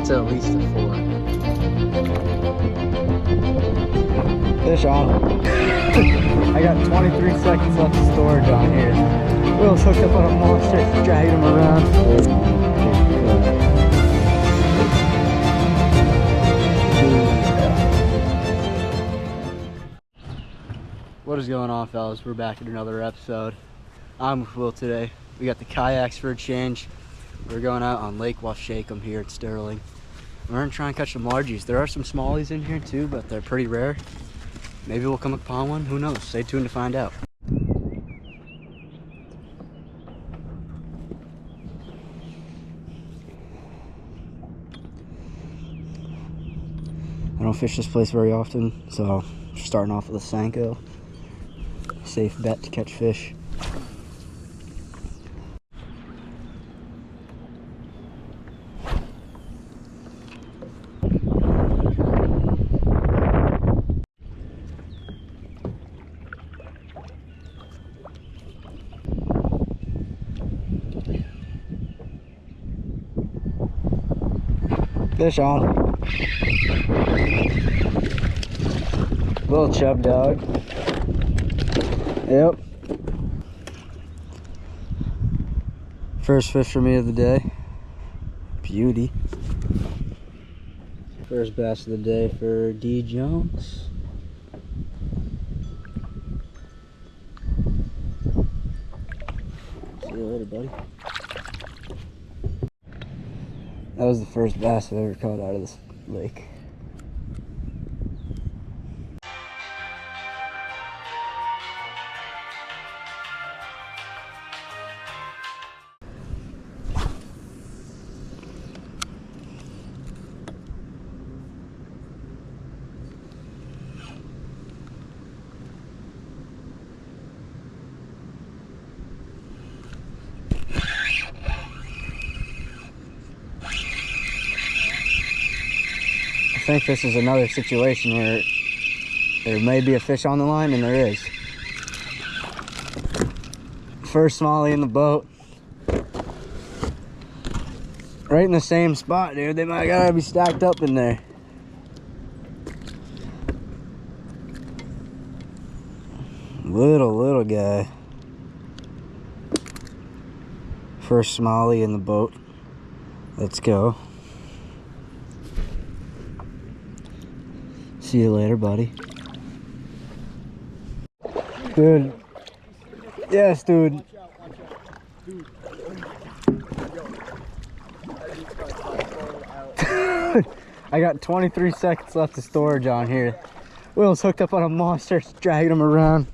That's at least a 4. Fish on. I got 23 seconds left of storage on here. Will's hooked up on a monster, dragging him around. What is going on, fellas? We're back at another episode. I'm with Will today. We got the kayaks for a change. We're going out on Lake Washakum here at Sterling. We're gonna try and catch some largies. There are some smallies in here too, but they're pretty rare. Maybe we'll come upon one, who knows? Stay tuned to find out. I don't fish this place very often, so I'm starting off with a Senko. Safe bet to catch fish. Fish on. Little chub dog. Yep. First fish for me of the day. Beauty. First bass of the day for D. Jones. See you later, buddy. That was the first bass I've ever caught out of this lake. I think this is another situation where there may be a fish on the line, and there is. First smallie in the boat. Right in the same spot, dude. They might gotta be stacked up in there. Little guy. First smallie in the boat. Let's go. See you later, buddy. Dude. Yes, dude. I got 23 seconds left of storage on here. Will's hooked up on a monster, dragging him around.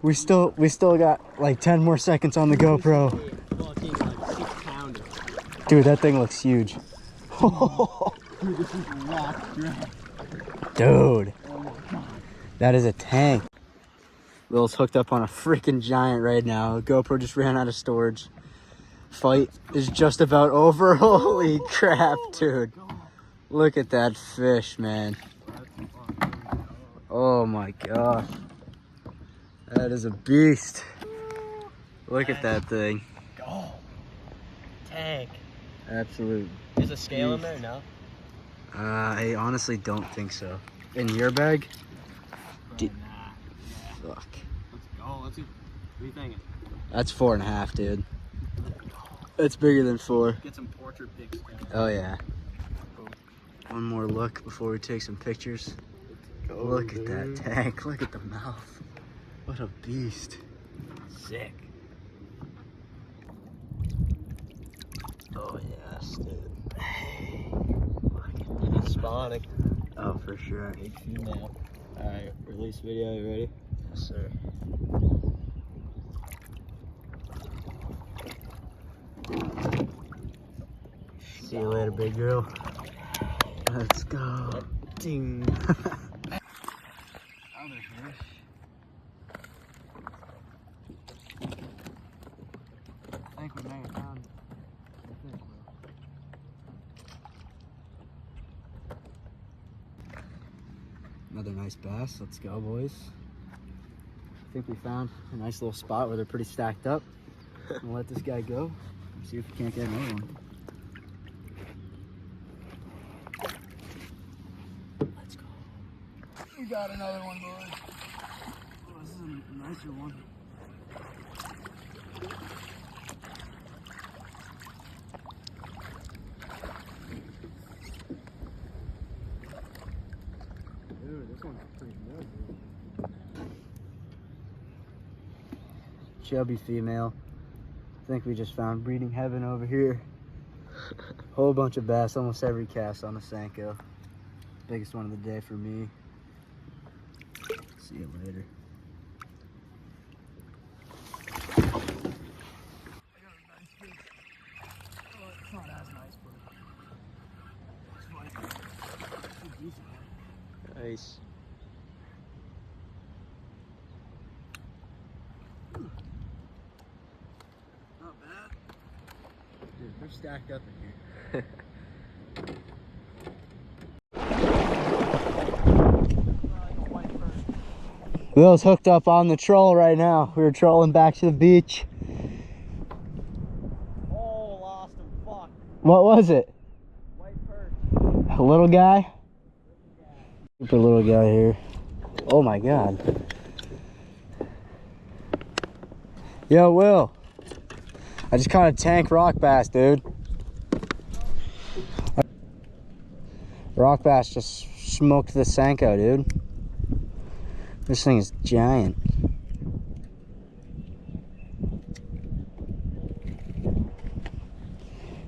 We still got like 10 more seconds on the GoPro. Dude, that thing looks huge. Dude, this is locked. Dude, that is a tank. Will's hooked up on a freaking giant right now. GoPro just ran out of storage. Fight is just about over. Holy crap, dude. Look at that fish, man. Oh my gosh. That is a beast. Look at that thing. Oh, tank. Absolute. Is a scale in there? No. I honestly don't think so. In your bag? Nah. Fuck. Let's go. Let's see. What are you thinking? That's 4.5, dude. It's bigger than 4. Get some portrait pics. Oh yeah. One more look before we take some pictures. Look at that tank. Look at the mouth. What a beast. Sick. Oh yes, dude. Hey. It's spawning. Oh, for sure. Big female. Alright, release video. You ready? Yes, sir. See you later, big girl. Let's go. Ding. Other fish. I think we may have found a fish, Another nice bass. Let's go, boys. I think we found a nice little spot where they're pretty stacked up. We'll let this guy go. See if we can't get another one. got another one, boys. Oh, this is a nicer one. Dude, this one's pretty good, dude. Chubby female. I think we just found breeding heaven over here. Whole bunch of bass, almost every cast on the Senko. Biggest one of the day for me. See you later. I got a nice fish. Oh, it's not as nice, but it's like it's a decent one. Nice. Not bad. Dude, they're stacked up in here. Will's hooked up on the troll right now. We were trolling back to the beach. Oh, lost him. Fuck. What was it? White perch. A little guy? Super little guy here. Oh my god. Yo, Will. I just caught a tank rock bass, dude. Rock bass just smoked the Senko, dude. This thing is giant.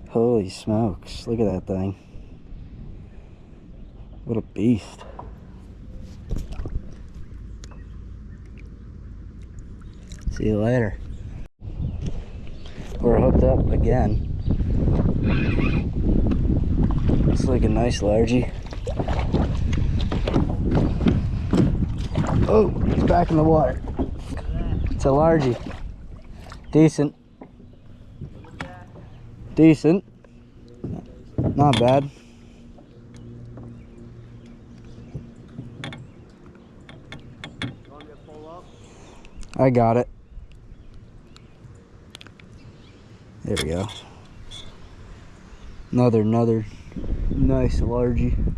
Holy smokes, look at that thing. What a beast. See you later. We're hooked up again. It's like a nice largie. Oh, he's back in the water. It's a largie. Decent. Decent. Not bad. I got it. There we go. Another nice largie.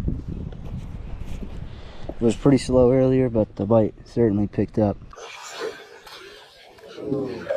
It was pretty slow earlier, but the bite certainly picked up. Ooh.